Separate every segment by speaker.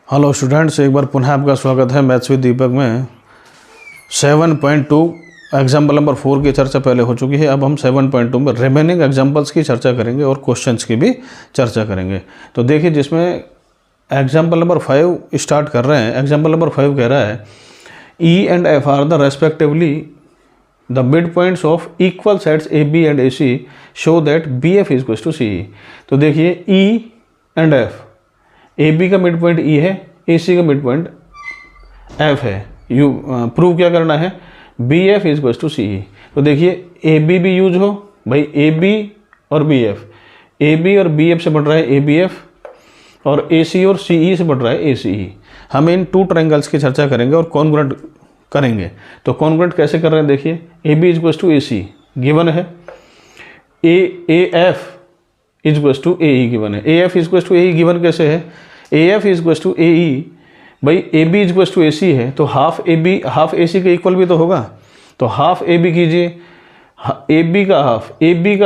Speaker 1: Hello students, एक बार पुनः आपका स्वागत है मैथ्स विद दीपक में। 7.2 एग्जाम्पल नंबर 4 की चर्चा पहले हो चुकी है। अब हम 7.2 में रिमेनिंग एग्जाम्पल्स की चर्चा करेंगे और क्वेश्चंस की भी चर्चा करेंगे। तो देखिए, जिसमें एग्जाम्पल नंबर 5 स्टार्ट कर रहे हैं। एग्जाम्पल नंबर 5 कह रहा है E and F are the respectively the mid points of equal sides AB and AC show that BF is equal to CE। तो देखिए, E एंड F, AB का mid point E है, AC का mid point F है। You prove क्या करना है, BF is equal to CE। तो देखिए, AB भी यूज हो भाई, AB और BF, AB और BF से बन रहा है ABF और AC और CE से बन रहा है ACE। हम इन टू ट्रायंगल्स की चर्चा करेंगे और कॉन्ग्रुएंट करेंगे। तो कॉन्ग्रुएंट कैसे कर रहे हैं, देखिए, AB is equal to AC given है, AF is equal to AE given है। AF is equal to AE given कैसे है, AF is equal to AE भाई, AB is equal to AC है तो हाफ AB हाफ AC के equal भी तो होगा। तो हाफ AB कीजिए, AB का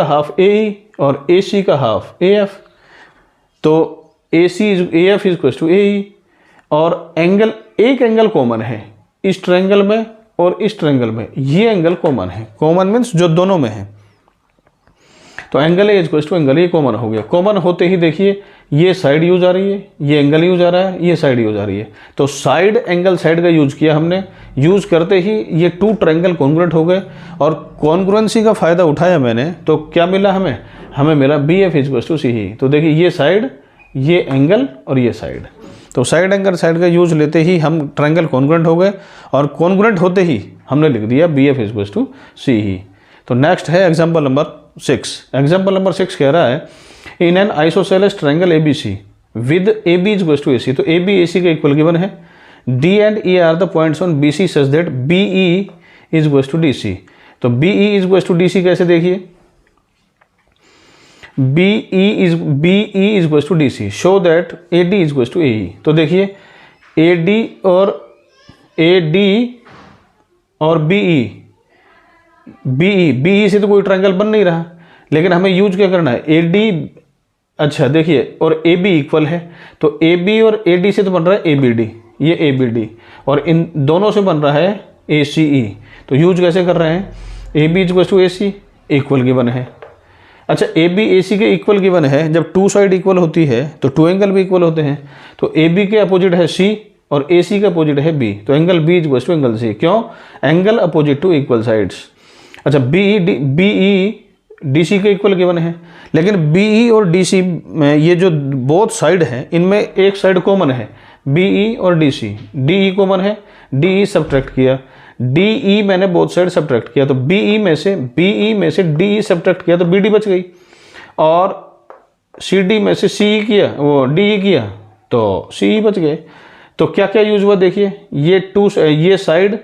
Speaker 1: हाफ AE और AC का हाफ AF। तो AF is equal to AE और एंगल, एक एंगल कॉमन है इस ट्रायंगल में और इस ट्रायंगल में, ये एंगल कॉमन है। कॉमन मीन्स जो दोनों में है। तो angle A equal to angle A common हो गया। कॉमन होते ही देखिए, ये साइड यूज आ रही है, ये एंगल यूज आ रहा है, ये साइड यूज आ रही है। तो साइड एंगल साइड का यूज किया हमने। यूज करते ही ये टू ट्रायंगल कॉन्ग्रुएंट हो गए और कॉन्ग्रुएंसी का फायदा उठाया मैंने। तो क्या मिला हमें मिला BF इक्वल टू CE। तो देखिए, ये साइड, ये एंगल और ये साइड। तो साइड एंगल साइड का यूज लेते ही हम ट्रायंगल कॉन्ग्रुएंट हो गए और कॉन्ग्रुएंट होते ही हमने लिख दिया BF इक्वल टू CE। तो नेक्स्ट है एग्जाम्पल नंबर 6। एग्जाम्पल नंबर 6 कह रहा है in an isosceles triangle ABC with AB is equal to AC। तो AB AC का इक्वल गिवन है। D and E are the points on BC such that BE is equal to DC। तो BE is equal to DC कैसे, देखिए, BE is equal to DC show that AD is equal to AE। तो देखिए, AD और BE से तो कोई triangle बन नहीं रहा, लेकिन हमें यूज क्या करना है, AD, अच्छा देखिए, और AB इक्वल है। तो AB और AD से तो बन रहा है ABD, ये ABD, और इन दोनों से बन रहा है ACE। तो यूज कैसे कर रहे हैं, AB equal to AC equal given है। अच्छा, AB AC के इक्वल गिवन है। जब टू साइड इक्वल होती है तो टू एंगल भी इक्वल होते हैं। तो AB के अपोजिट है C और AC का अपोजिट है B। तो angle B equal to angle C। क्यों, angle opposite to equal sides. अच्छा, BE DC के इक्वल गिवन है, लेकिन BE और DC में ये जो बोथ साइड हैं, इनमें एक साइड कॉमन है, BE और DC। DE कॉमन है, DE सब्ट्रैक्ट किया, DE मैंने बोथ साइड सब्ट्रैक्ट किया। तो BE में से DE सब्ट्रैक्ट किया तो BD बच गई, और CD में से CE किया, वो DE किया तो CE बच गए। तो क्या क्या यूज हुआ, देखिए, ये साइड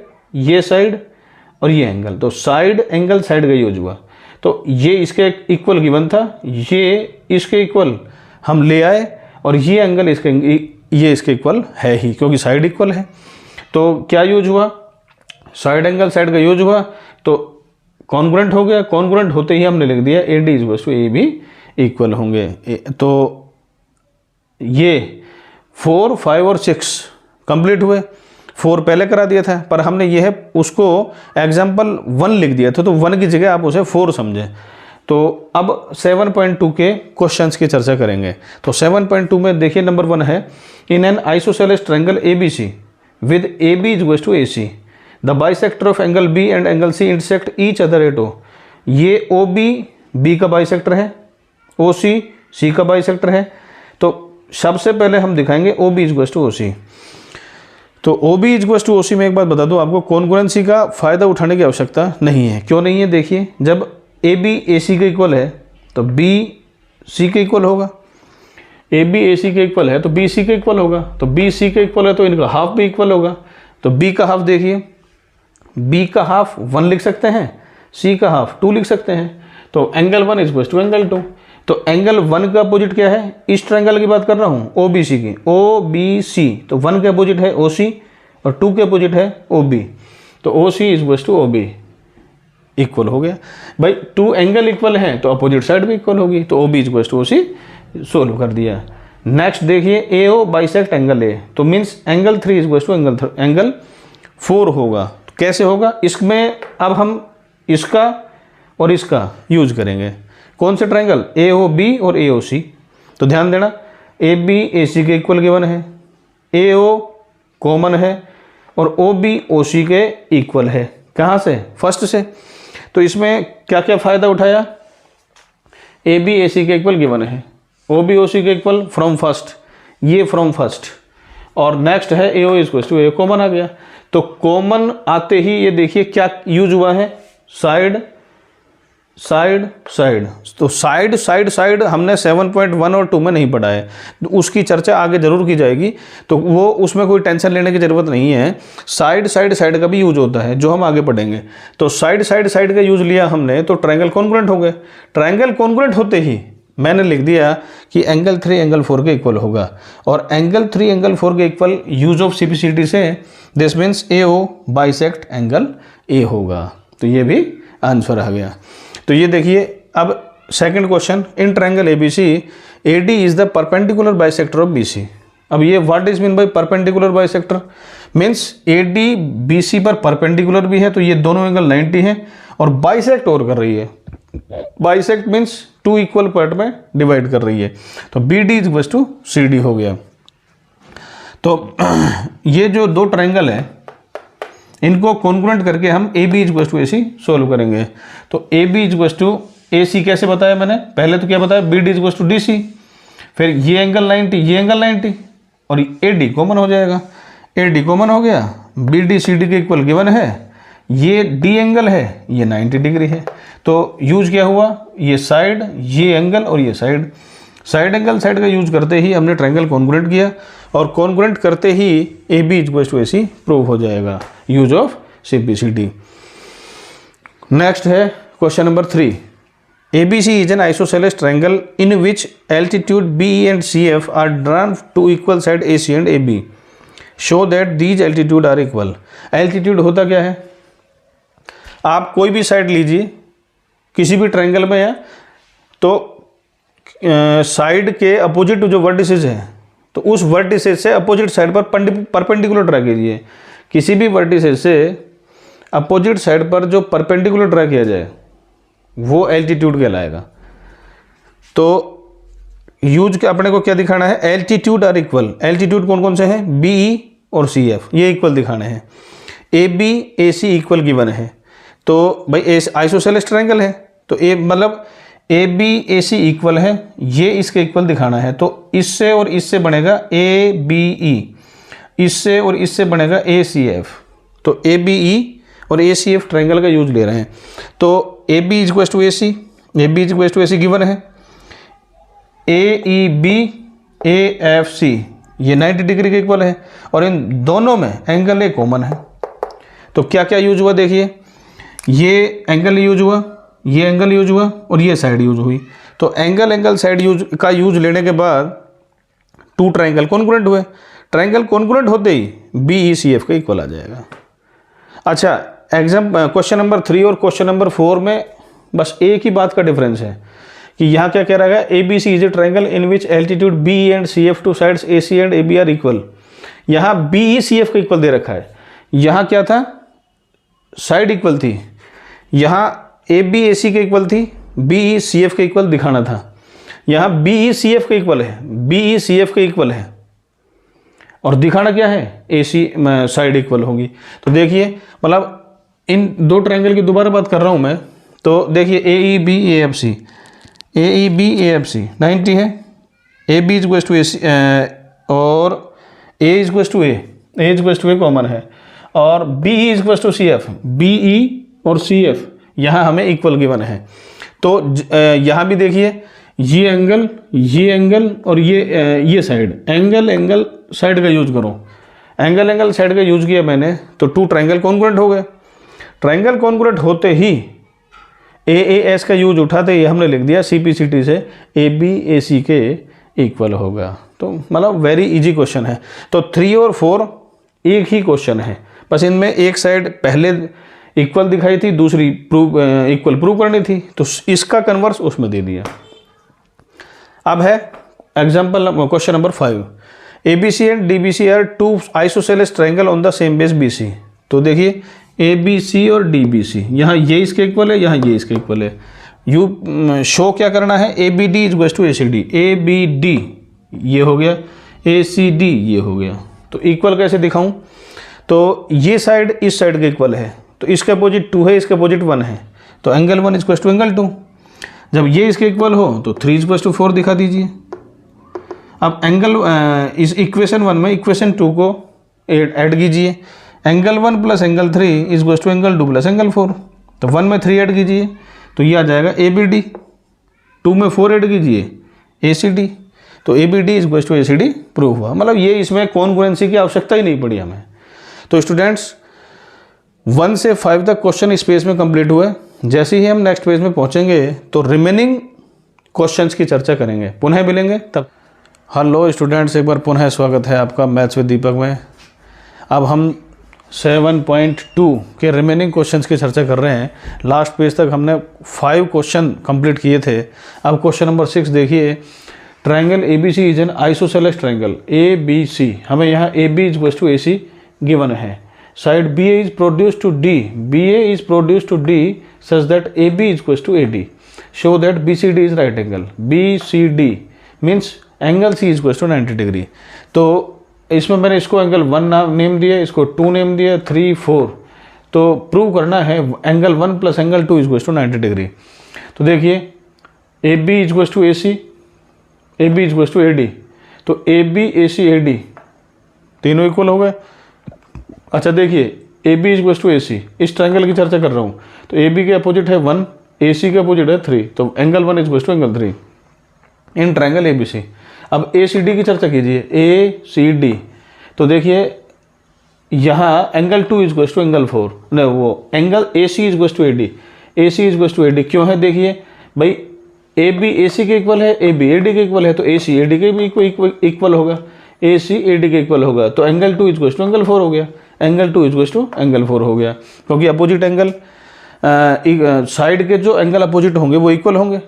Speaker 1: और ये एंगल। तो साइड एंगल साइड का यूज हुआ। तो ये इसके इक्वल गिवन था, ये इसके इक्वल हम ले आए, और ये एंगल ये इसके इक्वल है ही, क्योंकि साइड इक्वल है। तो क्या यूज हुआ, साइड एंगल साइड का यूज हुआ, तो कॉन्ग्रुएंट हो गया। कॉन्ग्रुएंट होते ही हमने लिख दिया AD equal to AB equal होंगे। तो ये 4, 5 और 6 कंप्लीट हुए। 4 पहले करा दिया था, पर हमने ये है उसको एग्जाम्पल 1 लिख दिया था, तो 1 की जगह आप उसे 4 समझें। तो अब 7.2 के क्वेश्चंस की चर्चा करेंगे। तो 7.2 में देखिए, नंबर 1 है in an isosceles triangle ABC with AB is equal to AC the bisector of angle B and angle C intersect each other at O। ये OB B का बाइसेक्टर है, OC C का बाइसेक्टर है। तो सबसे पहले हम दिखाएंगे OB is equal to OC। तो OB is equal to OC में एक बात बता दूं आपको, कॉन्ग्रुएंसी का फायदा उठाने की आवश्यकता नहीं है। क्यों नहीं है, देखिए, जब AB AC के इक्वल है तो B C के इक्वल होगा, AB AC के इक्वल है तो B C के इक्वल होगा, तो B C के इक्वल है तो इनका हाफ भी इक्वल होगा। तो B का हाफ देखिए, B का हाफ 1 लिख सकते हैं, C का हाफ 2 लिख सकते हैं। तो angle 1 is equal to angle 2। तो एंगल 1 का अपोजिट क्या है, इस ट्रायंगल की बात कर रहा हूँ, OBC की, OBC। तो 1 के अपोजिट है OC और 2 के अपोजिट है OB। तो OC is equal to OB equal हो गया भाई। 2 एंगल इक्वल हैं तो अपोजिट साइड भी इक्वल होगी। तो OB is equal to OC solve कर दिया। नेक्स्ट देखिए ए ओ बाइसेक्ट एंगल ए, तो means angle 3 is to angle 4 होगा। तो कैसे होगा, इसमें अब हम इसका और इसका यूज करेंगे। कौन से ट्रायंगल, ए ओ बी और ए ओ सी। तो ध्यान देना ए बी ए सी के इक्वल गिवन है, ए ओ कॉमन है और ओ बी ओ सी के इक्वल है। कहाँ से, फर्स्ट से। तो इसमें क्या क्या फ़ायदा उठाया, ए बी ए सी के इक्वल गिवन है, ओ बी ओ सी के इक्वल फ्रॉम फर्स्ट, ये फ्रॉम फर्स्ट, और नेक्स्ट है A O equal to A, common आ गया। तो कॉमन आते ही ये देखिए क्या यूज हुआ है, साइड साइड साइड। तो साइड साइड साइड हमने 7.1 और 2 में नहीं पढ़ा है, उसकी चर्चा आगे जरूर की जाएगी, तो वो उसमें कोई टेंशन लेने की ज़रूरत नहीं है। साइड साइड साइड का भी यूज होता है जो हम आगे पढ़ेंगे। तो साइड साइड साइड का यूज लिया हमने, तो ट्रायंगल कॉन्ग्रुएंट हो गए। ट्रायंगल कॉन्ग्रुएंट होते ही मैंने लिख दिया कि एंगल 3 एंगल 4 के इक्वल होगा, और एंगल 3 एंगल 4 के इक्वल यूज ऑफ CPCT से this means A O bisect angle A होगा। तो ये भी आंसर आ गया। तो ये देखिए अब second question, in triangle ABC AD is the perpendicular bisector of BC। अब ये what is mean by perpendicular bisector, means AD BC पर परपेंडिकुलर भी है, तो ये दोनों एंगल 90 हैं, और बाइसेक्ट और कर रही है। बाइसेक्ट मीन्स 2 इक्वल पार्ट में डिवाइड कर रही है। तो BD इज टू CD हो गया। तो ये जो दो ट्रायंगल है इनको कॉन्ग्रुएंट करके हम AB is to AC solve करेंगे। तो AB इज टू AC कैसे बताया मैंने, पहले तो क्या बताया, BD इज टू DC, फिर ये एंगल 90 ये एंगल 90, और AD कॉमन हो जाएगा। AD कॉमन हो गया, BD CD के इक्वल गिवन है, ये D एंगल है, ये 90 डिग्री है। तो यूज क्या हुआ, ये साइड ये एंगल और ये साइड, साइड एंगल साइड का यूज करते ही हमने ट्रायंगल कॉन्ग्रुएंट किया, और कॉन्ग्रुएंट करते ही AB is to AC prove हो जाएगा, यूज ऑफ CPCT। नेक्स्ट है question number 3, ABC is an isosceles triangle in which altitude BE and CF are drawn to equal side AC and AB. Show that these altitude are equal. Altitude होता क्या है, आप कोई भी side लीजिए किसी भी ट्रायंगल में है, तो साइड के अपोजिट जो वर्टिसेस हैं, तो उस वर्टिसेस से अपोजिट साइड पर परपेंडिकुलर ड्रा कीजिए। किसी भी वर्टिसेस से अपोजिट साइड पर जो परपेंडिकुलर ड्रा किया जाए वो एल्टीट्यूड कहलाएगा। तो यूज के अपने को क्या दिखाना है, एल्टीट्यूड आर इक्वल। एल्टीट्यूड कौन कौन से हैं, BE और CF, ये इक्वल दिखाने हैं। AB AC इक्वल गिवन है, तो भाई आइसोसेलेस ट्रायंगल है, तो ए मतलब AB AC इक्वल है, ये इसके इक्वल दिखाना है। तो इससे और इससे बनेगा ABE, इससे और इससे बनेगा ACF। तो ABE और ACF ट्रायंगल का यूज ले रहे हैं। तो AB is to AC, AB is to AC given है, AEB AFC ये 90 डिग्री के इक्वल है, और इन दोनों में एंगल ए कॉमन है। तो क्या क्या यूज हुआ देखिए, ये एंगल यूज हुआ, ये एंगल यूज हुआ, और ये साइड यूज हुई। तो एंगल साइड यूज का यूज लेने के बाद 2 ट्रायंगल कॉन्ग्रुएंट हुए। ट्रायंगल कॉन्ग्रुएंट होते ही BECF का इक्वल आ जाएगा। अच्छा, क्वेश्चन नंबर 3 और क्वेश्चन नंबर 4 में बस एक ही बात का डिफरेंस है कि यहाँ क्या कह रहा है, ABC is a triangle in which altitude BE and CF to sides AC and AB are equal. यहाँ BE CF का इक्वल दे रखा है, यहाँ क्या था, साइड इक्वल थी, यहाँ AB AC के इक्वल थी, BE CF के इक्वल दिखाना था। यहाँ BE CF के इक्वल है, BE CF के इक्वल है, और दिखाना क्या है, AC साइड इक्वल होगी। तो देखिए मतलब इन दो ट्रायंगल की दोबारा बात कर रहा हूँ मैं। तो देखिए AEB AFC, AEB AFC 90 है, AB इज टू AC और A is to A common है, और BE is to CF, BE और CF यहाँ हमें इक्वल गिवन है। तो यहाँ भी देखिए ये एंगल और ये साइड, एंगल साइड का यूज करो, एंगल साइड का यूज किया मैंने, तो 2 ट्रायंगल कॉन्ग्रुएंट हो गए। ट्रायंगल कॉन्ग्रुएंट होते ही AAS का यूज उठाते ही हमने लिख दिया CPCT से AB AC के इक्वल होगा। तो मतलब वेरी इजी क्वेश्चन है। तो 3 और 4 एक ही क्वेश्चन है, बस इनमें एक साइड पहले इक्वल दिखाई थी, दूसरी इक्वल प्रूव करनी थी, तो इसका कन्वर्स उसमें दे दिया। अब है example question number 5, ABC and DBC are two isosceles triangle on the same base BC। तो देखिए ABC और DBC, यहाँ ये इसके इक्वल है, यहाँ ये इसके इक्वल है। यू शो क्या करना है, ABD is equal to ACD, ABD ये हो गया, ACD ये हो गया। तो इक्वल कैसे दिखाऊं, तो ये साइड इस साइड के इक्वल है, तो इसका अपोजिट 2 है, इसका अपोजिट 1 है, तो angle 1 is equal to angle 2। जब ये इसके इक्वल हो तो 3 इज इक्वल टू 4 दिखा दीजिए। अब एंगल इस इक्वेशन 1 में इक्वेशन 2 को ऐड कीजिए, angle 1 plus angle 3 is equal to angle 2 plus angle 4। तो 1 में 3 ऐड कीजिए तो ये आ जाएगा ABD, 2 में 4 ऐड कीजिए ACD, तो ABD is equal to ACD prove हुआ। मतलब ये इसमें कॉन्ग्रुएंसी की आवश्यकता ही नहीं पड़ी हमें। तो स्टूडेंट्स 1 से 5 तक क्वेश्चन इस पेज में कंप्लीट हुए। जैसे ही हम नेक्स्ट पेज में पहुंचेंगे तो रिमेनिंग क्वेश्चंस की चर्चा करेंगे, पुनः मिलेंगे तब। हेलो स्टूडेंट्स, एक बार पुनः स्वागत है आपका मैथ्स विद दीपक में। अब हम 7.2 के रिमेनिंग क्वेश्चंस की चर्चा कर रहे हैं। लास्ट पेज तक हमने 5 क्वेश्चन कंप्लीट किए थे। अब क्वेश्चन नंबर 6 देखिए, triangle ABC is an isosceles triangle ABC। हमें यहाँ AB is equal to AC given है। Side BA is produced to D, BA is produced to D such that AB is equal to AD. Show that BCD is right angle. BCD means angle C is equal to 90 degree. तो इसमें मैंने इसको angle 1 name दिया, इसको 2 name दिया, 3, 4। तो prove करना है angle 1 plus angle 2 is equal to 90 degree. तो देखिए AB is equal to AC, AB is equal to AD, तो AB AC AD तीनों इक्वल हो गए। अच्छा देखिए AB is equal to AC, इस ट्रायंगल की चर्चा कर रहा हूँ, तो AB के अपोजिट है 1, AC के अपोजिट है 3, तो angle 1 is equal to angle 3 in triangle ABC। अब ACD की चर्चा कीजिए, ACD, तो देखिए यहाँ angle 2 is equal to angle 4, नहीं वो angle AC is equal to AD, AC is equal to AD क्यों है, देखिए भाई AB AC के इक्वल है, AB AD के इक्वल है, तो AC AD के भी इक्वल होगा, AC AD के इक्वल होगा, तो angle 2 is equal to angle 4 हो गया, angle 2 is equal to angle 4 हो गया, क्योंकि अपोजिट एंगल साइड के जो एंगल अपोजिट होंगे वो इक्वल होंगे।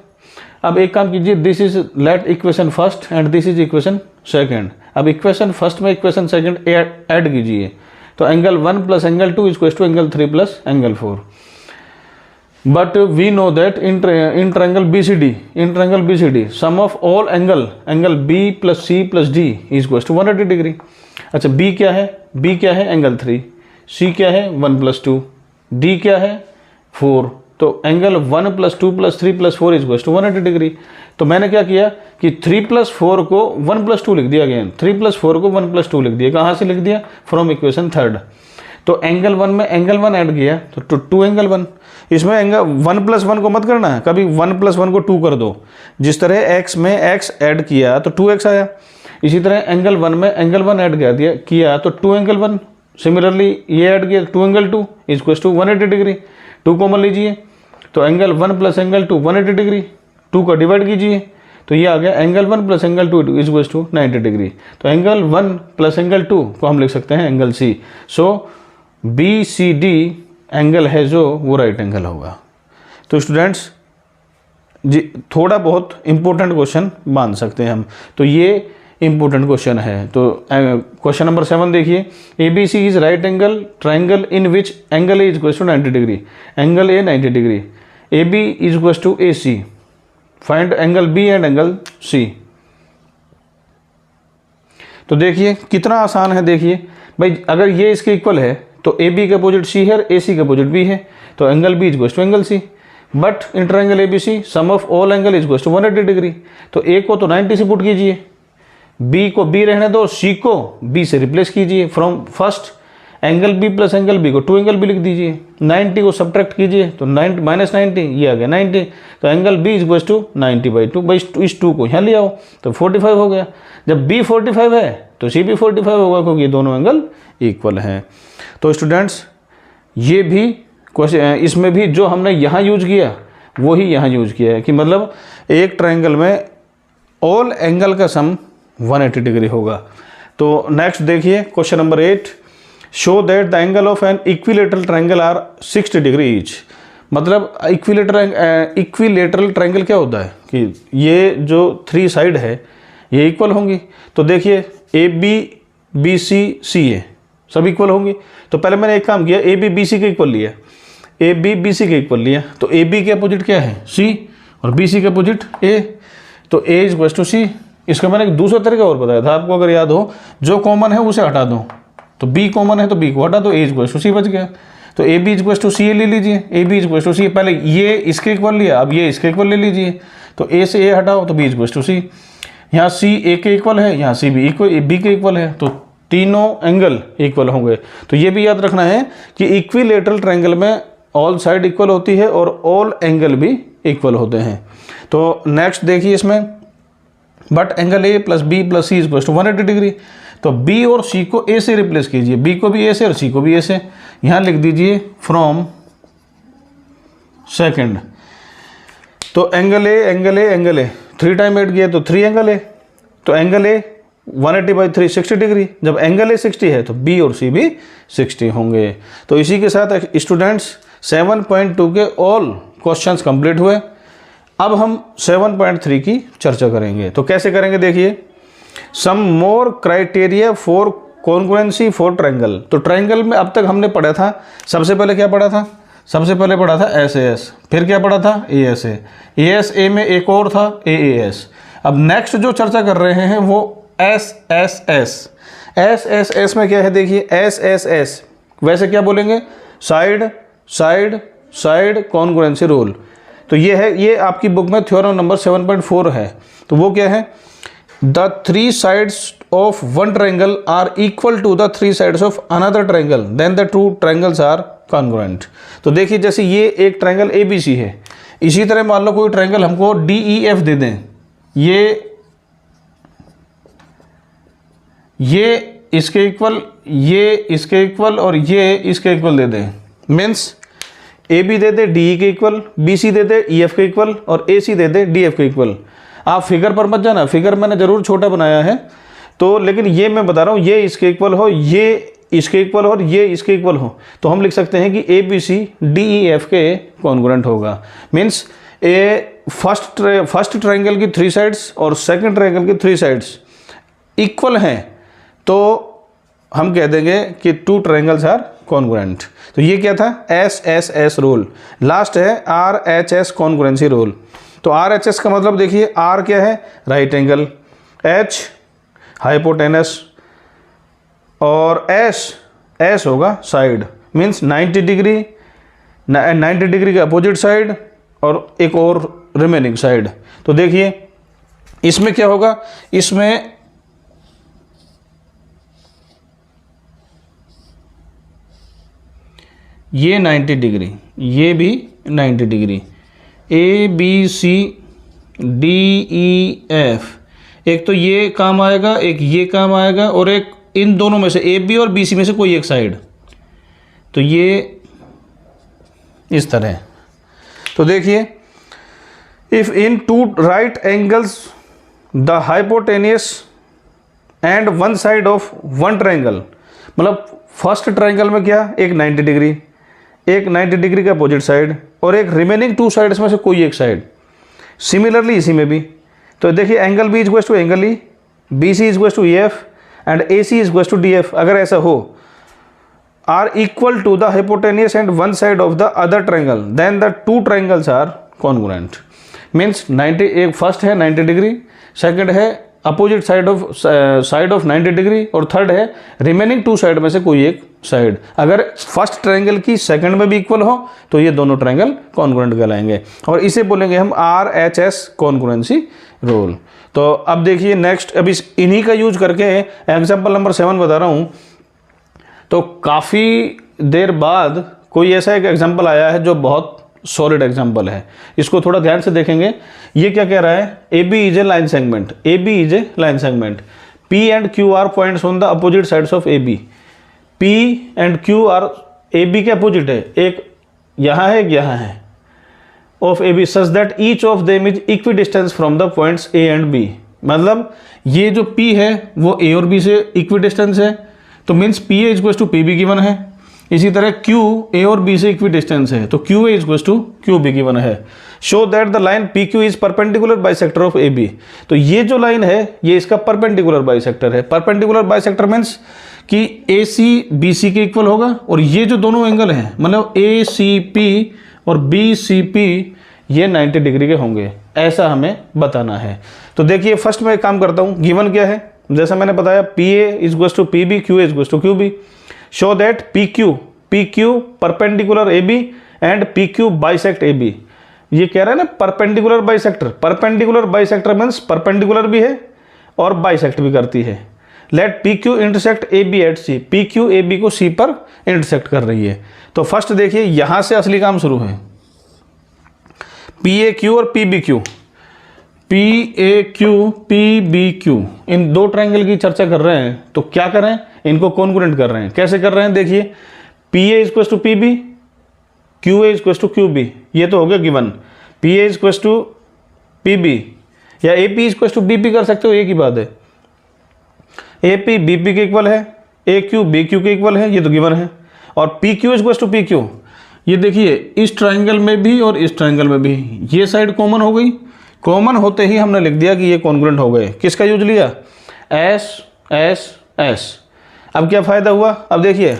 Speaker 1: अब एक काम कीजिए, this is let equation first and this is equation second. अब इक्वेशन फर्स्ट में इक्वेशन सेकंड ऐड कीजिए, तो angle 1 plus angle 2 is equal to angle 3 plus angle 4। But we know that in triangle BCD, sum of all angle B plus C plus D is equal to 180 degree. अच्छा B क्या है, B क्या है angle 3, C क्या है 1 plus 2, D क्या है 4, तो angle 1 plus 2 plus 3 plus 4 is equal to 180 degree. तो मैंने क्या किया कि 3 प्लस 4 को 1 प्लस 2 लिख दिया, अगेन 3 प्लस 4 को 1 प्लस 2 लिख दिया। कहाँ से लिख दिया, फ्रॉम इक्वेशन 3rd। तो एंगल 1 में एंगल 1 ऐड किया तो 2 एंगल 1। इसमें एंगल 1 प्लस 1 को मत करना है, कभी 1 प्लस 1 को 2 कर दो। जिस तरह x में x ऐड किया तो 2x आया, इसी तरह एंगल 1 में एंगल 1 ऐड किया तो 2 एंगल 1। सिमिलरली ये ऐड किया 2 angle 2 is equal to 180 degree. 2 common लीजिए तो एंगल 1 प्लस एंगल 2 180 डिग्री, 2 का डिवाइड कीजिए तो ये आ गया angle 1 plus angle 2 is equal to 90 degree. तो एंगल 1 प्लस एंगल 2 को हम लिख सकते हैं angle C। So BCD angle है जो वो राइट एंगल होगा। तो स्टूडेंट्स जी थोड़ा बहुत इंपॉर्टेंट क्वेश्चन मान सकते हैं हम, तो ये इंपॉर्टेंट क्वेश्चन है। तो क्वेश्चन नंबर 7 देखिए, ABC is right angle triangle in which angle is equal to 90 degree, angle A 90 degree, AB is equal to AC, find angle B and angle C। तो देखिए कितना आसान है, देखिए भाई अगर ये इसके इक्वल है तो AB के अपोजिट C है, AC के अपोजिट B है, तो angle B is equal to angle C। But in triangle ABC sum of all angle is equal to 180 degree. तो A को तो 90 से पुट कीजिए, B को B रहने दो, C को B से रिप्लेस कीजिए। From first angle B plus angle B को 2 एंगल B लिख दीजिए, 90 को सब्ट्रैक्ट कीजिए तो 90 माइनस 90 ये आ गया 90। तो angle B is equal to 90/2, भाई इस 2 को यहाँ ले आओ तो 45 हो गया। जब B 45 है तो C भी 45 होगा, क्योंकि ये दोनों एंगल इक्वल हैं। तो स्टूडेंट्स ये भी क्वेश्चन, इसमें भी जो हमने यहाँ यूज किया वही यहाँ यूज किया है कि मतलब एक ट्रायंगल में ऑल एंगल का सम 180 डिग्री होगा। तो नेक्स्ट देखिए question number 8, show that the angle of an equilateral triangle are 60 degree each. मतलब इक्विलेटरल ट्रायंगल क्या होता है कि ये जो 3 साइड है ये इक्वल होंगी। तो देखिए ए बी बी सी सी ए सब इक्वल होंगी। तो पहले मैंने एक काम किया, ए बी बी सी के इक्वल लिया, ए बी बी सी के इक्वल लिया। तो ए बी के अपोजिट क्या है सी, और बी सी के अपोजिट ए। तो ए इज इक्वल टू सी। इसका मैंने एक दूसरा तरीका और बताया था आपको, अगर याद हो, जो कॉमन है उसे हटा दो। तो बी कॉमन है तो बी को हटा दो, A is equal to C बच गया। तो A B is equal to C A ले लीजिए, A B is equal to C. पहले ये इसके इक्वल लिया, अब ये इसके इक्वल ले लीजिए। तो ए से ए हटाओ तो बी इज इक्वल टू सी। यहाँ सी ए के इक्वल है, यहाँ सी बी इक्वल बी के इक्वल है, तो तीनों एंगल इक्वल होंगे। तो ये भी याद रखना है कि इक्विलेटरल ट्रायंगल में ऑल साइड इक्वल होती है और ऑल एंगल भी इक्वल होते हैं। तो नेक्स्ट देखिए इसमें, but angle A plus B plus C is equal to 180 degree. तो बी और सी को ए से रिप्लेस कीजिए, बी को भी ए से और सी को भी ए से। यहाँ लिख दीजिए फ्रॉम सेकंड। तो angle A angle A angle A 3 time 8 किया तो 3 एंगल ए। तो एंगल ए 180/3 60 डिग्री। जब एंगल ए 60 है तो बी और सी भी 60 होंगे। तो इसी के साथ स्टूडेंट्स 7.2 के ऑल क्वेश्चंस कंप्लीट हुए। अब हम 7.3 की चर्चा करेंगे। तो कैसे करेंगे देखिए, some more criteria for congruency for triangle. तो ट्रायंगल में अब तक हमने पढ़ा था, सबसे पहले क्या पढ़ा था, सबसे पहले पढ़ा था एस ए एस, फिर क्या पढ़ा था ए एस ए में एक और था ए एस। अब नेक्स्ट जो चर्चा कर रहे हैं वो S S S. S S S में क्या है देखिए, एस एस एस वैसे क्या बोलेंगे, side side side congruency rule. तो ये है, ये आपकी बुक में थ्योरम नंबर 7.4 है। तो वो क्या है, the 3 sides of one triangle are equal to the 3 sides of another triangle, then the 2 triangles are congruent। तो देखिए जैसे ये एक ट्रायंगल ए बी सी है, इसी तरह मान लो कोई ट्रायंगल हमको डी ई एफ दे दें, ये इसके इक्वल, ये इसके इक्वल और ये इसके इक्वल दे दें। मीन्स ए बी दे दे डी ई के इक्वल, बी सी दे दे ई एफ के इक्वल और ए सी दे दे डी एफ के इक्वल। आप फिगर पर मत जाना, फिगर मैंने ज़रूर छोटा बनाया है तो, लेकिन ये मैं बता रहा हूँ, ये इसके इक्वल हो, ये इसके इक्वल हो और ये इसके इक्वल हो, तो हम लिख सकते हैं कि A B C D E F के कॉन्ग्रुएंट होगा। मीन्स ए फर्स्ट ट्रायंगल की 3 साइड्स और सेकंड ट्रायंगल की 3 साइड्स इक्वल हैं तो हम कह देंगे कि 2 ट्रायंगल्स आर कॉन्ग्रुएंट। तो ये क्या था, S S S rule. Last है R H S congruency rule. तो आर एच एस का मतलब देखिए, आर क्या है, राइट एंगल, एच हाइपोटेनस और एस होगा साइड। मीन्स 90 डिग्री, 90 डिग्री का अपोजिट साइड और एक और रिमेनिंग साइड। तो देखिए इसमें क्या होगा, इसमें ये 90 डिग्री, ये भी 90 degree, A B C D E F, एक तो ये काम आएगा, एक ये काम आएगा और एक इन दोनों में से ए बी और बी सी में से कोई एक साइड। तो ये इस तरह। तो देखिए, if in 2 right angles the hypotenuse and 1 side of 1 triangle, मतलब फर्स्ट ट्रायंगल में क्या, एक 90 डिग्री, एक 90 डिग्री का अपोजिट साइड और एक रिमेनिंग 2 साइड्स में से कोई एक साइड। सिमिलरली इसी में भी, तो देखिए angle B is to angle E, B C is to E F and A C is to D F. अगर ऐसा हो, are equal to the hypotenuse and 1 side of the other triangle, then the 2 triangles are congruent. Means 90, एक first है 90 degree, second है opposite side of 90 degree और third है remaining 2 side में से कोई एक साइड। अगर फर्स्ट ट्रायंगल की सेकंड में भी इक्वल हो तो ये दोनों ट्रायंगल कॉन्ग्रुएंट कहलाएंगे और इसे बोलेंगे हम are H S congruency rule. तो अब देखिए नेक्स्ट, अब इन्हीं का यूज करके एग्जाम्पल नंबर 7 बता रहा हूँ। तो काफ़ी देर बाद कोई ऐसा एक एग्जाम्पल आया है जो बहुत सॉलिड एग्जाम्पल है, इसको थोड़ा ध्यान से देखेंगे। ये क्या कह रहा है, A B is a line segment, A B is a line segment, P and Q are points on the opposite sides of A B. P and Q are A B के अपोजिट है, एक यहाँ है एक यहाँ है, of A B such that each of them is equidistant from the points A and B. मतलब ये जो पी है वो ए और बी से इक्वी डिस्टेंस है, तो means P A is to P B given है इसी तरह क्यू ए और बी से इक्वी डिस्टेंस है तो Q A equal to Q B given है। Show that the line P Q is perpendicular bisector of A B. तो ये जो लाइन है ये इसका परपेंडिकुलर बाइसेक्टर है। परपेंडिकुलर बाइसेक्टर मीन्स कि ए सी बी सी के इक्वल होगा और ये जो दोनों एंगल हैं मतलब ए सी पी और बी सी पी ये 90 डिग्री के होंगे, ऐसा हमें बताना है। तो देखिए फर्स्ट मैं एक काम करता हूँ, गिवन क्या है जैसा मैंने बताया P A is to P B, Q A is to Q B. Show that P Q perpendicular A B and P Q bisect A B. ये कह रहा है ना perpendicular bisector. Perpendicular bisector means perpendicular भी है और bisect भी करती है। Let P Q intersect A B at C. P Q A B को सी पर इंटरसेक्ट कर रही है। तो फर्स्ट देखिए यहां से असली काम शुरू है। पी ए क्यू और P B Q, P A Q P B Q, इन दो ट्रायंगल की चर्चा कर रहे हैं तो क्या करें, इनको कॉन्ग्रुएंट कर रहे हैं। कैसे कर रहे हैं देखिए, P A equal to P B, Q A equal to Q B, ये तो हो गया given. P A equal to P B या A P equal to B P कर सकते हो, एक ही बात है। ए पी बी पी के इक्वल है, ए क्यू बी क्यू के इक्वल है, ये तो गिवन है। और P Q equal to P Q, ये देखिए इस ट्रायंगल में भी और इस ट्रायंगल में भी ये साइड कॉमन हो गई। कॉमन होते ही हमने लिख दिया कि ये कॉन्ग्रुएंट हो गए। किसका यूज लिया, एस एस एस। अब क्या फ़ायदा हुआ, अब देखिए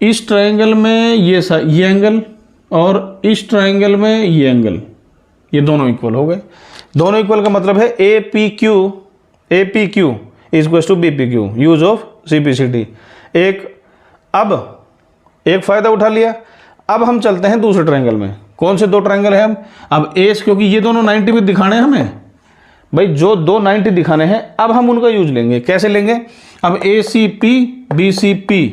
Speaker 1: इस ट्रायंगल में ये एंगल और इस ट्रायंगल में ये एंगल, ये दोनों इक्वल हो गए। दोनों इक्वल का मतलब है A P Q is to B P Q, use of C P C T. अब एक फ़ायदा उठा लिया। अब हम चलते हैं दूसरे ट्रायंगल में। कौन से दो ट्रायंगल हैं हम, अब एस, क्योंकि ये दोनों 90 भी दिखाने हैं हमें भाई, जो दो 90 दिखाने हैं अब हम उनका यूज लेंगे। कैसे लेंगे, अब A C P B C P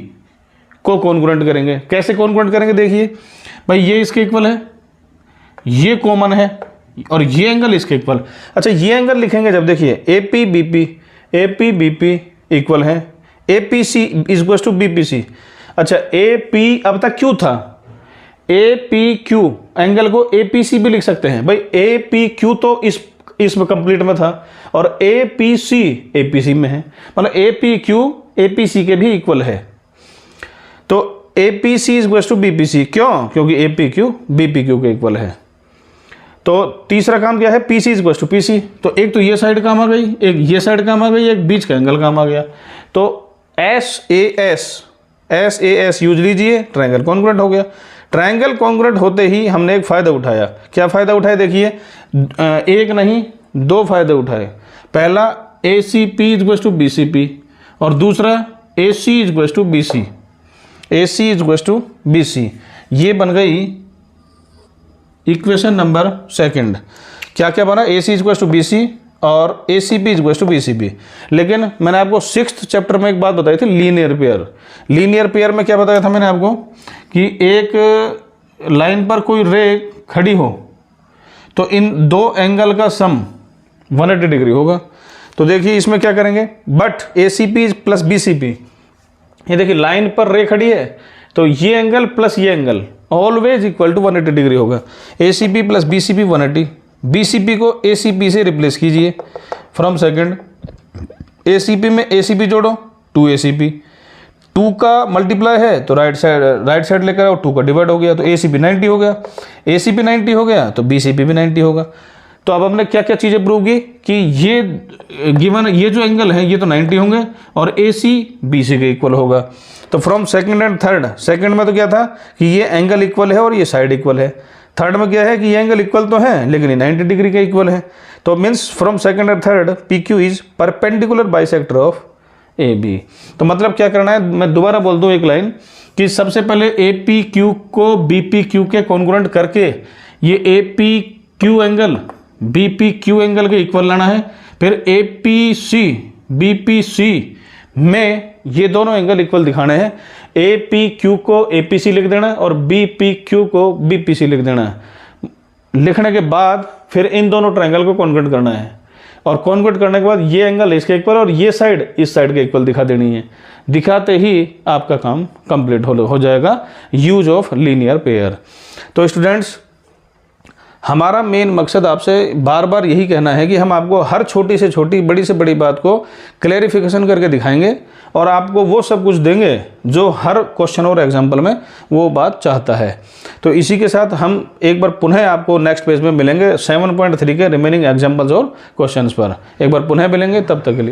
Speaker 1: को कॉन्ग्रुएंट करेंगे। कैसे कॉन्ग्रुएंट करेंगे देखिए भाई, ये इसके इक्वल है, ये कॉमन है और ये एंगल इसके इक्वल। अच्छा ये एंगल लिखेंगे जब, देखिए A P B P equal है A P C equal to B P C. अच्छा ए पी अब तक क्यू था, ए पी क्यू एंगल को ए पी सी भी लिख सकते हैं भाई। ए पी क्यू तो इसमें कंप्लीट में था और ए पी सी ए पी सी में है, मतलब A P Q A P C के भी इक्वल है। तो A P C is to B P C, क्यों, क्योंकि A P Q B P Q के इक्वल है। तो तीसरा काम क्या है, P C is to P C. तो एक तो ये साइड काम आ गई, एक ये साइड काम आ गई, एक बीच का एंगल काम आ गया। तो एस ए एस यूज लीजिए, ट्रायंगल कॉन्ग्रुएंट हो गया। ट्रायंगल कॉन्ग्रुएंट होते ही हमने एक फ़ायदा उठाया। क्या फ़ायदा उठाया देखिए, एक नहीं दो फायदे उठाए। पहला A C P is to B C P और दूसरा A C is to B C, A C is to B C. ये बन गई इक्वेशन नंबर सेकंड। क्या क्या बना, A C is to B C और A C P is to B C P. लेकिन मैंने आपको 6th चैप्टर में एक बात बताई थी, लीनियर पेयर। लीनियर पेयर में क्या बताया था मैंने आपको कि एक लाइन पर कोई रे खड़ी हो तो इन दो एंगल का सम 180 डिग्री होगा। तो देखिए इसमें क्या करेंगे, but A C P plus B C P, ये देखिए लाइन पर रे खड़ी है तो ये एंगल प्लस ये angle always equal to 180 degree होगा। A C P plus B C P 180, B C P को ए सी पी से रिप्लेस कीजिए from second. A C P में ए सी पी जोड़ो 2 ए सी पी, 2 का multiply है तो राइट साइड लेकर आओ, 2 का डिवाइड हो गया तो ए सी पी 90 हो गया। ए सी पी 90 हो गया तो बी सी पी भी 90 होगा। तो अब हमने क्या क्या चीज़ें प्रूव की कि ये गिवन ये जो एंगल है ये तो 90 होंगे और ए सी बी सी के इक्वल होगा। तो from second and third, second में तो क्या था कि ये एंगल इक्वल है और ये साइड इक्वल है। थर्ड में क्या है कि ये एंगल इक्वल तो है लेकिन ये 90 डिग्री के इक्वल है। तो means from second and third P Q is perpendicular bisector of A B. तो मतलब क्या करना है, मैं दोबारा बोल दूं एक लाइन कि सबसे पहले ए पी क्यू को बी पी क्यू के कॉन्ग्रुएंट करके ये A P Q angle B P Q angle के इक्वल लाना है। फिर A P C B P C में ये दोनों एंगल इक्वल दिखाने हैं। ए पी क्यू को ए पी सी लिख देना और बी पी क्यू को बी पी सी लिख देना। लिखने के बाद फिर इन दोनों ट्रायंगल को कॉन्वर्ट करना है और कॉन्वर्ट करने के बाद ये एंगल इसके इक्वल और ये साइड इस साइड के इक्वल दिखा देनी है। दिखाते ही आपका काम कंप्लीट हो जाएगा, यूज ऑफ लीनियर पेयर। तो स्टूडेंट्स हमारा मेन मकसद आपसे बार बार यही कहना है कि हम आपको हर छोटी से छोटी, बड़ी से बड़ी बात को क्लैरिफिकेशन करके दिखाएंगे और आपको वो सब कुछ देंगे जो हर क्वेश्चन और एग्जाम्पल में वो बात चाहता है। तो इसी के साथ हम एक बार पुनः आपको नेक्स्ट पेज में मिलेंगे 7.3 के रिमेनिंग एग्जाम्पल्स और क्वेश्चंस पर। एक बार पुनः मिलेंगे, तब तक के लिए।